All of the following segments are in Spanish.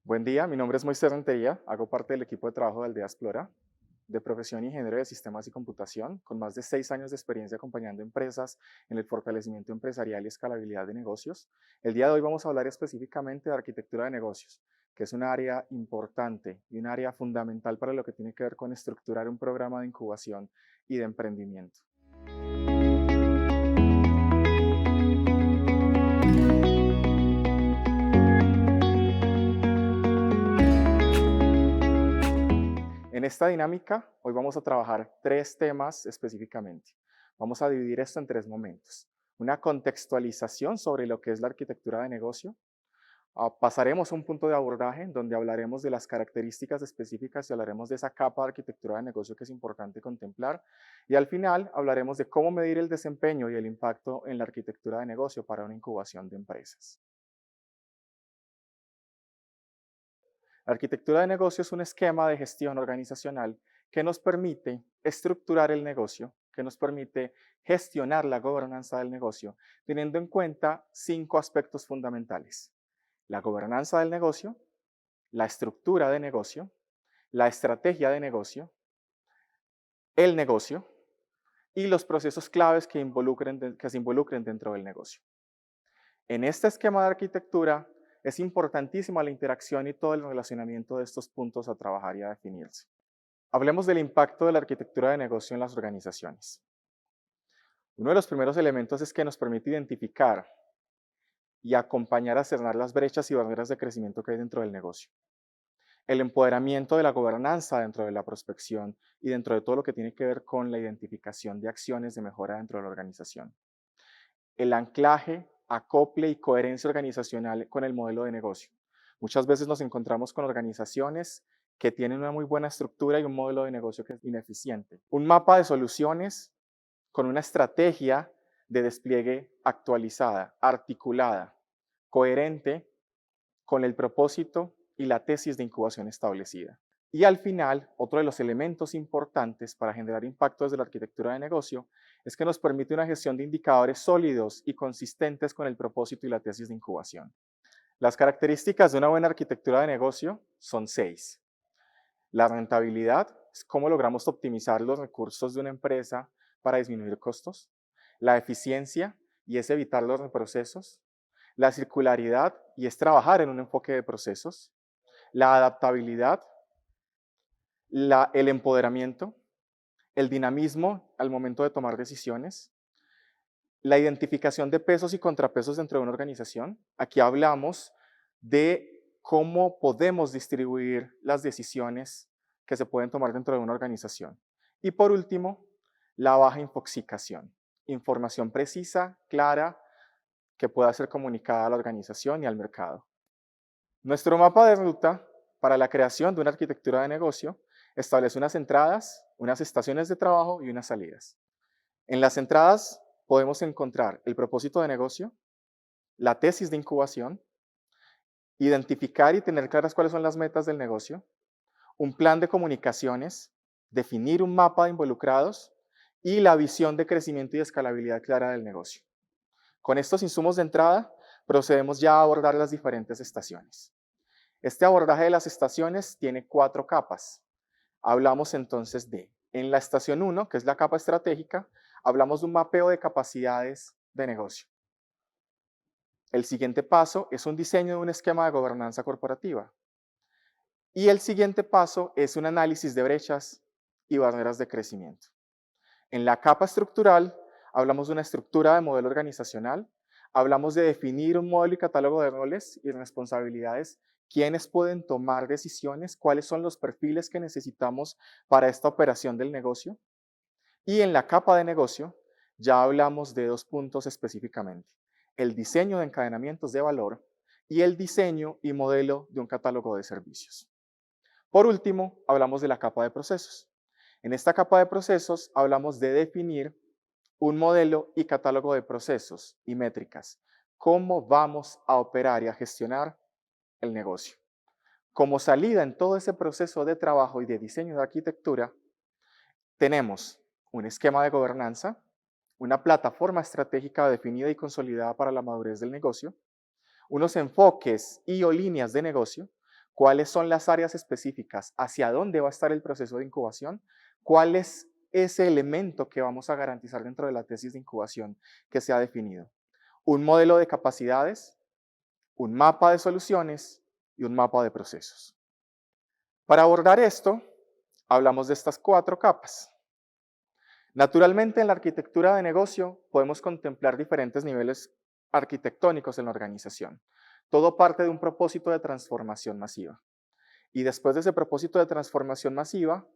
Buen día, mi nombre es Moisés Rentería, hago parte del equipo de trabajo de Aldea Explora, de profesión ingeniero de sistemas y computación, con más de 6 años de experiencia acompañando empresas en el fortalecimiento empresarial y escalabilidad de negocios. El día de hoy vamos a hablar específicamente de arquitectura de negocios, que es un área importante y un área fundamental para lo que tiene que ver con estructurar un programa de incubación y de emprendimiento. En esta dinámica, hoy vamos a trabajar 3 temas específicamente. Vamos a dividir esto en 3 momentos. Una contextualización sobre lo que es la arquitectura de negocio. Pasaremos a un punto de abordaje donde hablaremos de las características específicas y hablaremos de esa capa de arquitectura de negocio que es importante contemplar. Y al final hablaremos de cómo medir el desempeño y el impacto en la arquitectura de negocio para una incubación de empresas. La arquitectura de negocio es un esquema de gestión organizacional que nos permite estructurar el negocio, que nos permite gestionar la gobernanza del negocio, teniendo en cuenta 5 aspectos fundamentales: la gobernanza del negocio, la estructura de negocio, la estrategia de negocio, el negocio y los procesos claves que se involucren dentro del negocio. En este esquema de arquitectura es importantísima la interacción y todo el relacionamiento de estos puntos a trabajar y a definirse. Hablemos del impacto de la arquitectura de negocio en las organizaciones. Uno de los primeros elementos es que nos permite identificar y acompañar a cerrar las brechas y barreras de crecimiento que hay dentro del negocio. El empoderamiento de la gobernanza dentro de la prospección y dentro de todo lo que tiene que ver con la identificación de acciones de mejora dentro de la organización. El anclaje, acople y coherencia organizacional con el modelo de negocio. Muchas veces nos encontramos con organizaciones que tienen una muy buena estructura y un modelo de negocio que es ineficiente. Un mapa de soluciones con una estrategia de despliegue actualizada, articulada, coherente con el propósito y la tesis de incubación establecida. Y al final, otro de los elementos importantes para generar impacto desde la arquitectura de negocio es que nos permite una gestión de indicadores sólidos y consistentes con el propósito y la tesis de incubación. Las características de una buena arquitectura de negocio son 6. La rentabilidad es cómo logramos optimizar los recursos de una empresa para disminuir costos. La eficiencia, y es evitar los reprocesos. La circularidad, y es trabajar en un enfoque de procesos. La adaptabilidad, el empoderamiento, el dinamismo al momento de tomar decisiones, la identificación de pesos y contrapesos dentro de una organización. Aquí hablamos de cómo podemos distribuir las decisiones que se pueden tomar dentro de una organización. Y por último, la baja infoxicación. Información precisa, clara, que pueda ser comunicada a la organización y al mercado. Nuestro mapa de ruta para la creación de una arquitectura de negocio establece unas entradas, unas estaciones de trabajo y unas salidas. En las entradas podemos encontrar el propósito de negocio, la tesis de incubación, identificar y tener claras cuáles son las metas del negocio, un plan de comunicaciones, definir un mapa de involucrados y la visión de crecimiento y escalabilidad clara del negocio. Con estos insumos de entrada, procedemos ya a abordar las diferentes estaciones. Este abordaje de las estaciones tiene 4 capas. Hablamos entonces en la estación 1, que es la capa estratégica, hablamos de un mapeo de capacidades de negocio. El siguiente paso es un diseño de un esquema de gobernanza corporativa. Y el siguiente paso es un análisis de brechas y barreras de crecimiento. En la capa estructural hablamos de una estructura de modelo organizacional, hablamos de definir un modelo y catálogo de roles y responsabilidades, quiénes pueden tomar decisiones, cuáles son los perfiles que necesitamos para esta operación del negocio. Y en la capa de negocio ya hablamos de 2 puntos específicamente: el diseño de encadenamientos de valor y el diseño y modelo de un catálogo de servicios. Por último, hablamos de la capa de procesos. En esta capa de procesos hablamos de definir un modelo y catálogo de procesos y métricas. ¿Cómo vamos a operar y a gestionar el negocio? Como salida en todo ese proceso de trabajo y de diseño de arquitectura, tenemos un esquema de gobernanza, una plataforma estratégica definida y consolidada para la madurez del negocio, unos enfoques y o líneas de negocio, cuáles son las áreas específicas, hacia dónde va a estar el proceso de incubación, cuál es ese elemento que vamos a garantizar dentro de la tesis de incubación que se ha definido. Un modelo de capacidades, un mapa de soluciones y un mapa de procesos. Para abordar esto, hablamos de estas 4 capas. Naturalmente, en la arquitectura de negocio podemos contemplar diferentes niveles arquitectónicos en la organización. Todo parte de un propósito de transformación masiva. Y después de ese propósito de transformación masiva,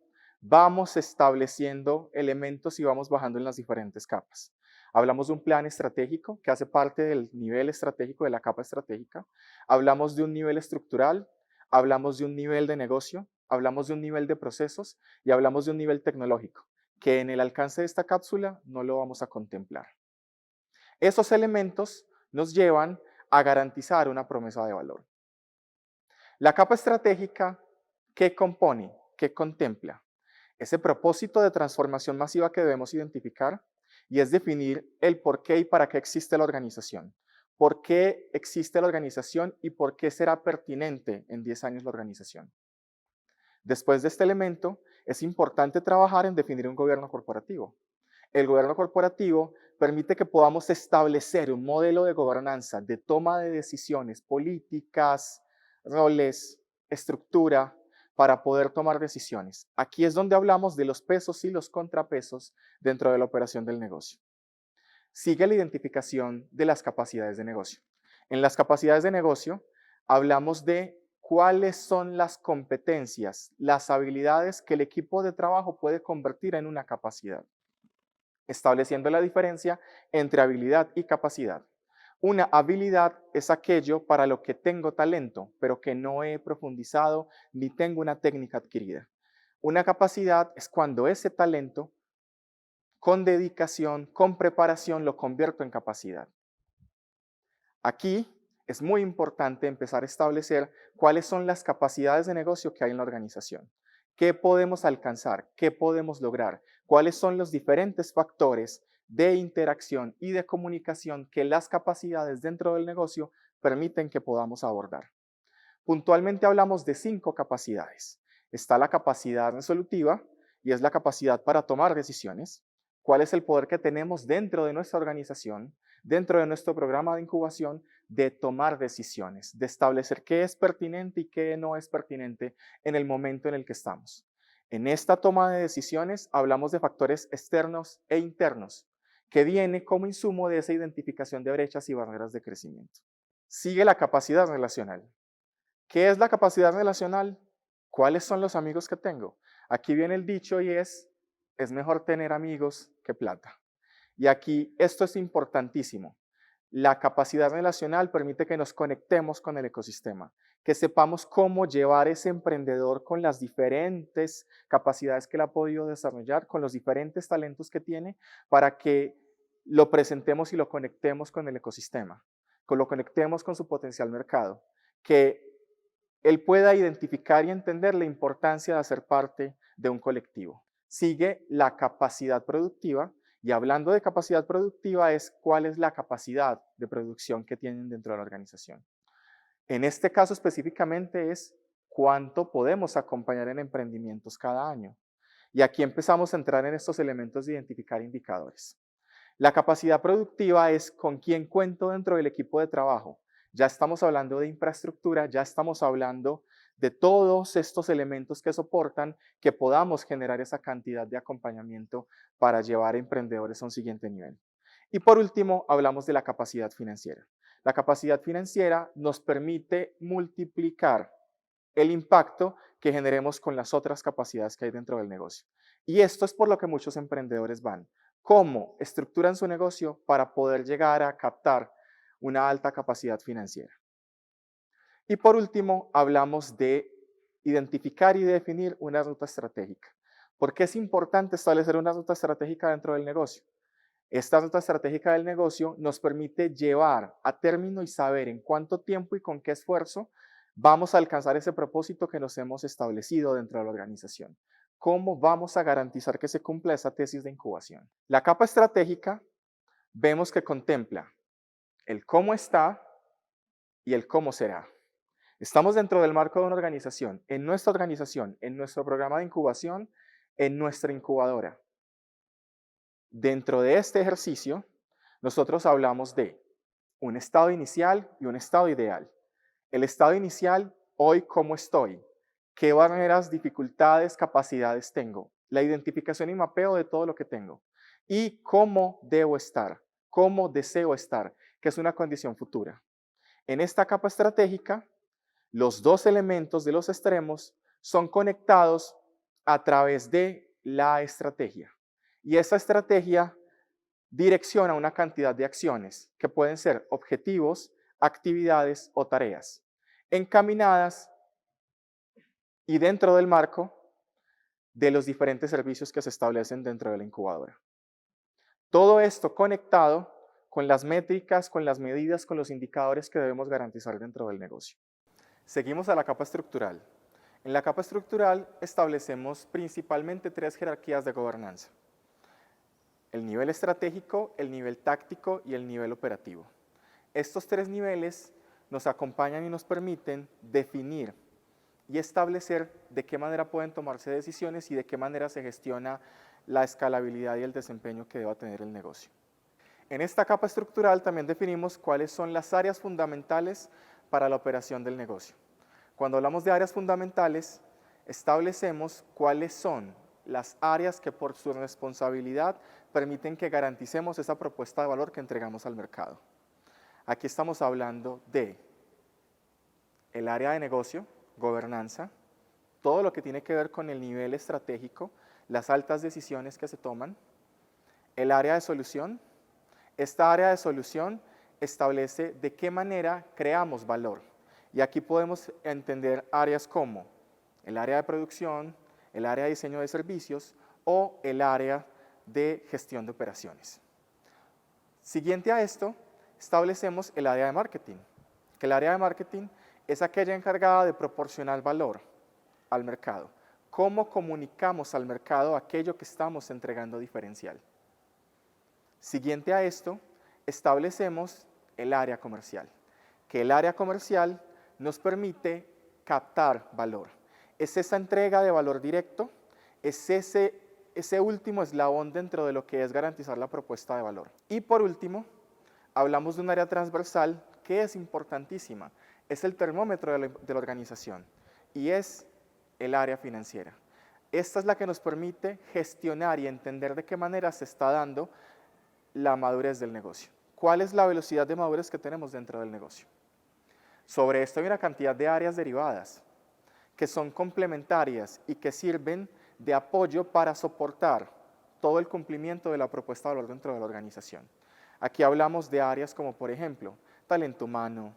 vamos estableciendo elementos y vamos bajando en las diferentes capas. Hablamos de un plan estratégico que hace parte del nivel estratégico de la capa estratégica. Hablamos de un nivel estructural, hablamos de un nivel de negocio, hablamos de un nivel de procesos y hablamos de un nivel tecnológico, que en el alcance de esta cápsula no lo vamos a contemplar. Esos elementos nos llevan a garantizar una promesa de valor. La capa estratégica, ¿qué compone? ¿Qué contempla? Ese propósito de transformación masiva que debemos identificar y es definir el por qué y para qué existe la organización. ¿Por qué existe la organización y por qué será pertinente en 10 años la organización? Después de este elemento, es importante trabajar en definir un gobierno corporativo. El gobierno corporativo permite que podamos establecer un modelo de gobernanza, de toma de decisiones políticas, roles, estructura, para poder tomar decisiones. Aquí es donde hablamos de los pesos y los contrapesos dentro de la operación del negocio. Sigue la identificación de las capacidades de negocio. En las capacidades de negocio hablamos de cuáles son las competencias, las habilidades que el equipo de trabajo puede convertir en una capacidad, estableciendo la diferencia entre habilidad y capacidad. Una habilidad es aquello para lo que tengo talento, pero que no he profundizado ni tengo una técnica adquirida. Una capacidad es cuando ese talento, con dedicación, con preparación, lo convierto en capacidad. Aquí es muy importante empezar a establecer cuáles son las capacidades de negocio que hay en la organización. ¿Qué podemos alcanzar? ¿Qué podemos lograr? ¿Cuáles son los diferentes factores de interacción y de comunicación que las capacidades dentro del negocio permiten que podamos abordar? Puntualmente hablamos de 5 capacidades. Está la capacidad resolutiva y es la capacidad para tomar decisiones. ¿Cuál es el poder que tenemos dentro de nuestra organización, dentro de nuestro programa de incubación, de tomar decisiones, de establecer qué es pertinente y qué no es pertinente en el momento en el que estamos? En esta toma de decisiones hablamos de factores externos e internos, que viene como insumo de esa identificación de brechas y barreras de crecimiento. Sigue la capacidad relacional. ¿Qué es la capacidad relacional? ¿Cuáles son los amigos que tengo? Aquí viene el dicho y es mejor tener amigos que plata. Y aquí esto es importantísimo. La capacidad relacional permite que nos conectemos con el ecosistema, que sepamos cómo llevar ese emprendedor con las diferentes capacidades que él ha podido desarrollar, con los diferentes talentos que tiene, para que lo presentemos y lo conectemos con el ecosistema, que lo conectemos con su potencial mercado, que él pueda identificar y entender la importancia de hacer parte de un colectivo. Sigue la capacidad productiva, y hablando de capacidad productiva es cuál es la capacidad de producción que tienen dentro de la organización. En este caso específicamente es cuánto podemos acompañar en emprendimientos cada año. Y aquí empezamos a entrar en estos elementos de identificar indicadores. La capacidad productiva es con quién cuento dentro del equipo de trabajo. Ya estamos hablando de infraestructura, ya estamos hablando de todos estos elementos que soportan que podamos generar esa cantidad de acompañamiento para llevar a emprendedores a un siguiente nivel. Y por último, hablamos de la capacidad financiera. La capacidad financiera nos permite multiplicar el impacto que generemos con las otras capacidades que hay dentro del negocio. Y esto es por lo que muchos emprendedores van. ¿Cómo estructuran su negocio para poder llegar a captar una alta capacidad financiera? Y por último, hablamos de identificar y definir una ruta estratégica. ¿Por qué es importante establecer una ruta estratégica dentro del negocio? Esta ruta estratégica del negocio nos permite llevar a término y saber en cuánto tiempo y con qué esfuerzo vamos a alcanzar ese propósito que nos hemos establecido dentro de la organización. ¿Cómo vamos a garantizar que se cumpla esa tesis de incubación? La capa estratégica vemos que contempla el cómo está y el cómo será. Estamos dentro del marco de una organización, en nuestro programa de incubación, en nuestra incubadora. Dentro de este ejercicio, nosotros hablamos de un estado inicial y un estado ideal. El estado inicial, hoy cómo estoy, qué barreras, dificultades, capacidades tengo, la identificación y mapeo de todo lo que tengo y cómo debo estar, cómo deseo estar, que es una condición futura. En esta capa estratégica, los dos elementos de los extremos son conectados a través de la estrategia. Y esa estrategia direcciona una cantidad de acciones que pueden ser objetivos, actividades o tareas, encaminadas y dentro del marco de los diferentes servicios que se establecen dentro de la incubadora. Todo esto conectado con las métricas, con las medidas, con los indicadores que debemos garantizar dentro del negocio. Seguimos a la capa estructural. En la capa estructural establecemos principalmente tres jerarquías de gobernanza: el nivel estratégico, el nivel táctico y el nivel operativo. Estos tres niveles nos acompañan y nos permiten definir y establecer de qué manera pueden tomarse decisiones y de qué manera se gestiona la escalabilidad y el desempeño que deba tener el negocio. En esta capa estructural también definimos cuáles son las áreas fundamentales para la operación del negocio. Cuando hablamos de áreas fundamentales, establecemos cuáles son las áreas que por su responsabilidad permiten que garanticemos esa propuesta de valor que entregamos al mercado. Aquí estamos hablando de el área de negocio, gobernanza, todo lo que tiene que ver con el nivel estratégico, las altas decisiones que se toman, el área de solución. Esta área de solución establece de qué manera creamos valor. Y aquí podemos entender áreas como el área de producción, el área de diseño de servicios o el área de gestión de operaciones. Siguiente a esto, establecemos el área de marketing, que el área de marketing es aquella encargada de proporcionar valor al mercado. ¿Cómo comunicamos al mercado aquello que estamos entregando diferencial? Siguiente a esto, establecemos el área comercial, que el área comercial nos permite captar valor. Es esa entrega de valor directo, es ese último eslabón dentro de lo que es garantizar la propuesta de valor. Y por último, hablamos de un área transversal que es importantísima, es el termómetro de la organización y es el área financiera. Esta es la que nos permite gestionar y entender de qué manera se está dando la madurez del negocio. ¿Cuál es la velocidad de madurez que tenemos dentro del negocio? Sobre esto hay una cantidad de áreas derivadas que son complementarias y que sirven de apoyo para soportar todo el cumplimiento de la propuesta de valor dentro de la organización. Aquí hablamos de áreas como, por ejemplo, talento humano,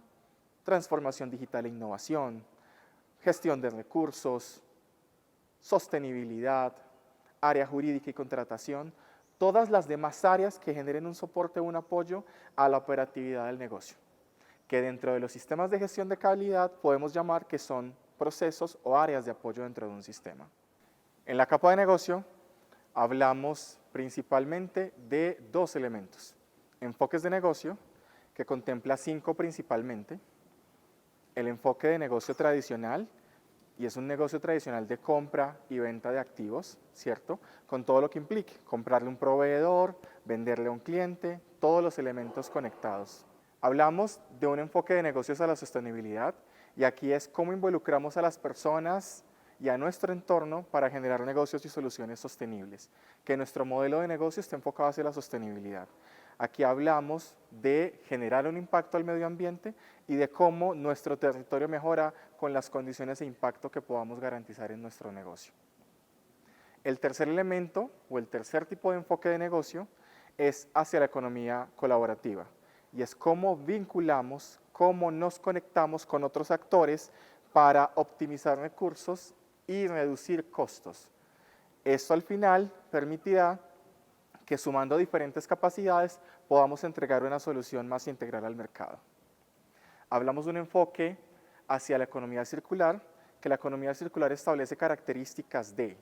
transformación digital e innovación, gestión de recursos, sostenibilidad, área jurídica y contratación, todas las demás áreas que generen un soporte o un apoyo a la operatividad del negocio, que dentro de los sistemas de gestión de calidad podemos llamar que son procesos o áreas de apoyo dentro de un sistema. En la capa de negocio hablamos principalmente de dos elementos: enfoques de negocio, que contempla 5 principalmente, el enfoque de negocio tradicional, y es un negocio tradicional de compra y venta de activos, ¿cierto? Con todo lo que implique, comprarle a un proveedor, venderle a un cliente, todos los elementos conectados. Hablamos de un enfoque de negocios a la sostenibilidad, y aquí es cómo involucramos a las personas y a nuestro entorno para generar negocios y soluciones sostenibles, que nuestro modelo de negocio esté enfocado hacia la sostenibilidad. Aquí hablamos de generar un impacto al medio ambiente y de cómo nuestro territorio mejora con las condiciones de impacto que podamos garantizar en nuestro negocio. El tercer elemento o el tercer tipo de enfoque de negocio es hacia la economía colaborativa, y es cómo vinculamos, cómo nos conectamos con otros actores para optimizar recursos y reducir costos. Esto al final permitirá que, sumando diferentes capacidades, podamos entregar una solución más integral al mercado. Hablamos de un enfoque hacia la economía circular, que la economía circular establece características de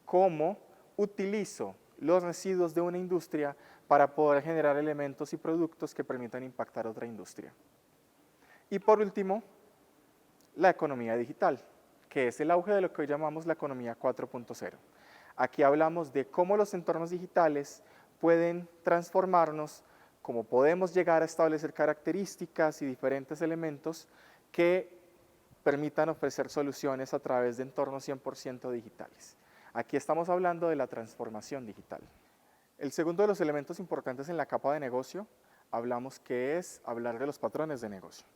cómo utilizo los residuos de una industria para poder generar elementos y productos que permitan impactar otra industria. Y por último, la economía digital, que es el auge de lo que hoy llamamos la economía 4.0. Aquí hablamos de cómo los entornos digitales pueden transformarnos, cómo podemos llegar a establecer características y diferentes elementos que permitan ofrecer soluciones a través de entornos 100% digitales. Aquí estamos hablando de la transformación digital. El segundo de los elementos importantes en la capa de negocio, hablamos que es hablar de los patrones de negocio.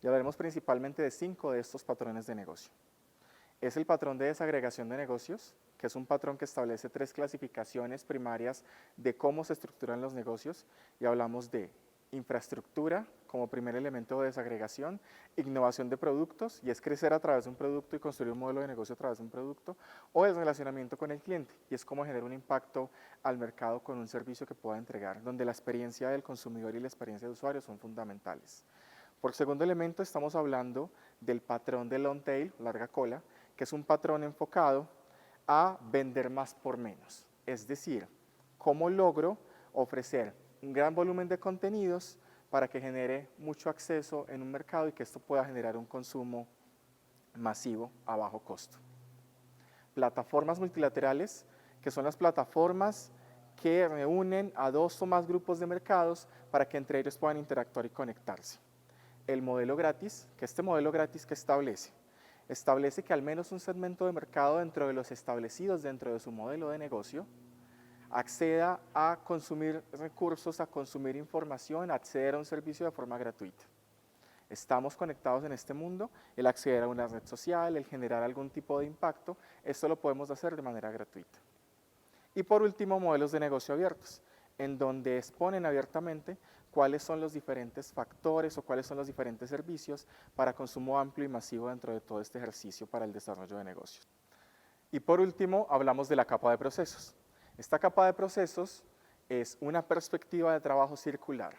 Y hablaremos principalmente de 5 de estos patrones de negocio. Es el patrón de desagregación de negocios, que es un patrón que establece 3 clasificaciones primarias de cómo se estructuran los negocios, y hablamos de infraestructura como primer elemento de desagregación, innovación de productos, y es crecer a través de un producto y construir un modelo de negocio a través de un producto, o el relacionamiento con el cliente, y es cómo generar un impacto al mercado con un servicio que pueda entregar, donde la experiencia del consumidor y la experiencia de usuario son fundamentales. Por segundo elemento estamos hablando del patrón de long tail, larga cola, que es un patrón enfocado a vender más por menos. Es decir, cómo logro ofrecer un gran volumen de contenidos para que genere mucho acceso en un mercado y que esto pueda generar un consumo masivo a bajo costo. Plataformas multilaterales, que son las plataformas que reúnen a 2 o más grupos de mercados para que entre ellos puedan interactuar y conectarse. El modelo gratis, que este modelo gratis que establece que al menos un segmento de mercado dentro de los establecidos dentro de su modelo de negocio acceda a consumir recursos, a consumir información, a acceder a un servicio de forma gratuita. Estamos conectados en este mundo, el acceder a una red social, el generar algún tipo de impacto, esto lo podemos hacer de manera gratuita. Y por último, modelos de negocio abiertos, en donde exponen abiertamente cuáles son los diferentes factores o cuáles son los diferentes servicios para consumo amplio y masivo dentro de todo este ejercicio para el desarrollo de negocios. Y por último, hablamos de la capa de procesos. Esta capa de procesos es una perspectiva de trabajo circular,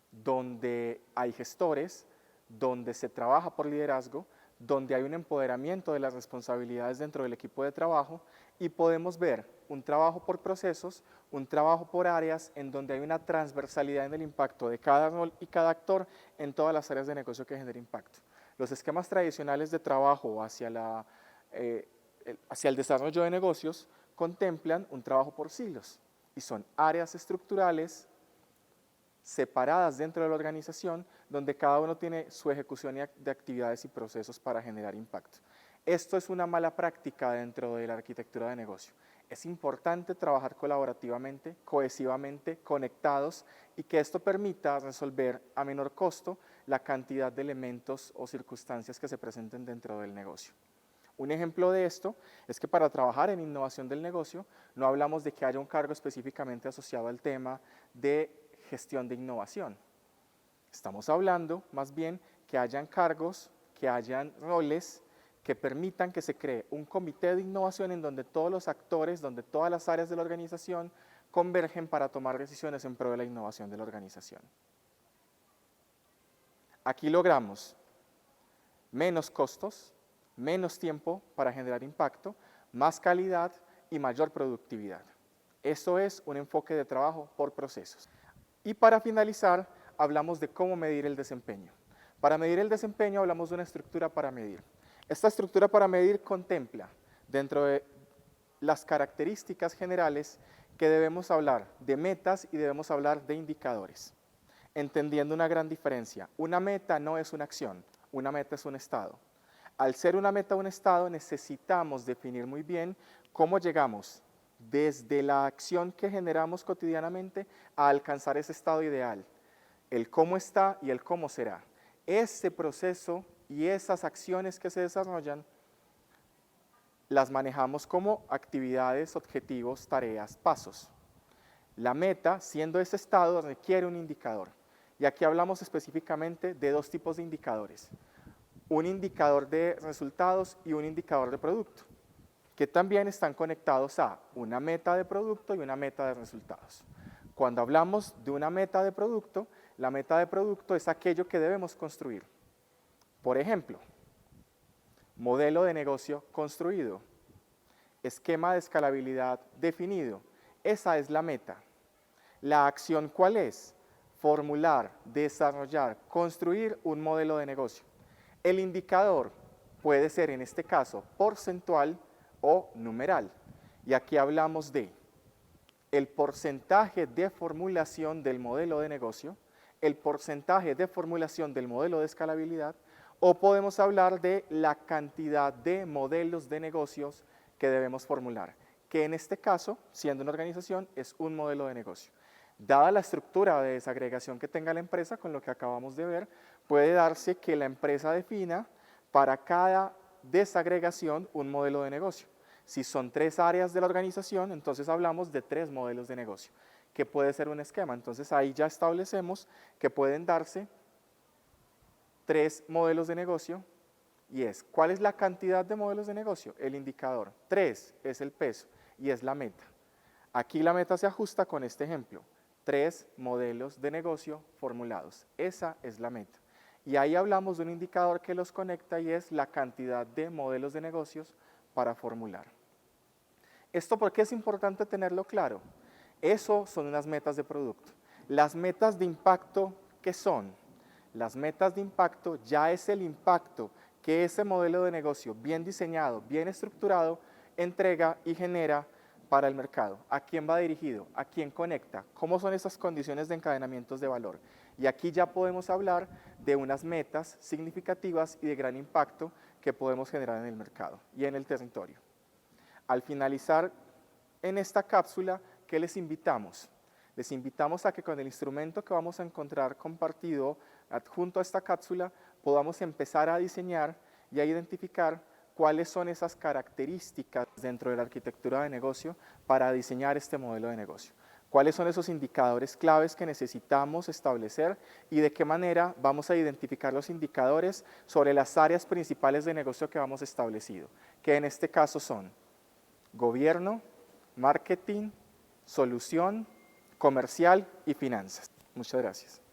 donde hay gestores, donde se trabaja por liderazgo, donde hay un empoderamiento de las responsabilidades dentro del equipo de trabajo y podemos ver un trabajo por procesos, un trabajo por áreas en donde hay una transversalidad en el impacto de cada rol y cada actor en todas las áreas de negocio que genera impacto. Los esquemas tradicionales de trabajo hacia el desarrollo de negocios contemplan un trabajo por silos y son áreas estructurales separadas dentro de la organización, donde cada uno tiene su ejecución de actividades y procesos para generar impacto. Esto es una mala práctica dentro de la arquitectura de negocio. Es importante trabajar colaborativamente, cohesivamente, conectados, y que esto permita resolver a menor costo la cantidad de elementos o circunstancias que se presenten dentro del negocio. Un ejemplo de esto es que para trabajar en innovación del negocio no hablamos de que haya un cargo específicamente asociado al tema de gestión de innovación. Estamos hablando más bien que hayan cargos, que hayan roles que permitan que se cree un comité de innovación en donde todos los actores, donde todas las áreas de la organización convergen para tomar decisiones en pro de la innovación de la organización. Aquí logramos menos costos, menos tiempo para generar impacto, más calidad y mayor productividad. Eso es un enfoque de trabajo por procesos. Y para finalizar, hablamos de cómo medir el desempeño. Para medir el desempeño hablamos de una estructura para medir. Esta estructura para medir contempla, dentro de las características generales, que debemos hablar de metas y debemos hablar de indicadores, entendiendo una gran diferencia. Una meta no es una acción, una meta es un estado. Al ser una meta o un estado, necesitamos definir muy bien cómo llegamos desde la acción que generamos cotidianamente a alcanzar ese estado ideal, el cómo está y el cómo será. Ese proceso y esas acciones que se desarrollan las manejamos como actividades, objetivos, tareas, pasos. La meta, siendo ese estado, requiere un indicador. Y aquí hablamos específicamente de 2 tipos de indicadores. Un indicador de resultados y un indicador de producto, que también están conectados a una meta de producto y una meta de resultados. Cuando hablamos de una meta de producto, la meta de producto es aquello que debemos construir. Por ejemplo, modelo de negocio construido, esquema de escalabilidad definido. Esa es la meta. La acción, ¿cuál es? Formular, desarrollar, construir un modelo de negocio. El indicador puede ser en este caso porcentual o numeral. Y aquí hablamos de el porcentaje de formulación del modelo de negocio, el porcentaje de formulación del modelo de escalabilidad, o podemos hablar de la cantidad de modelos de negocios que debemos formular, que en este caso, siendo una organización, es un modelo de negocio. Dada la estructura de desagregación que tenga la empresa, con lo que acabamos de ver, puede darse que la empresa defina para cada desagregación un modelo de negocio. Si son 3 áreas de la organización, entonces hablamos de 3 modelos de negocio, que puede ser un esquema. Entonces ahí ya establecemos que pueden darse 3 modelos de negocio y es, ¿cuál es la cantidad de modelos de negocio? El indicador. 3 es el peso y es la meta. Aquí la meta se ajusta con este ejemplo. 3 modelos de negocio formulados. Esa es la meta. Y ahí hablamos de un indicador que los conecta y es la cantidad de modelos de negocios para formular. ¿Esto por qué es importante tenerlo claro? Eso son unas metas de producto. Las metas de impacto, ¿qué son? Las metas de impacto ya es el impacto que ese modelo de negocio bien diseñado, bien estructurado, entrega y genera para el mercado. ¿A quién va dirigido? ¿A quién conecta? ¿Cómo son esas condiciones de encadenamientos de valor? Y aquí ya podemos hablar de unas metas significativas y de gran impacto que podemos generar en el mercado y en el territorio. Al finalizar en esta cápsula, ¿qué les invitamos? Les invitamos a que con el instrumento que vamos a encontrar compartido adjunto a esta cápsula, podamos empezar a diseñar y a identificar cuáles son esas características dentro de la arquitectura de negocio para diseñar este modelo de negocio. Cuáles son esos indicadores claves que necesitamos establecer y de qué manera vamos a identificar los indicadores sobre las áreas principales de negocio que vamos establecido, que en este caso son gobierno, marketing, solución, comercial y finanzas. Muchas gracias.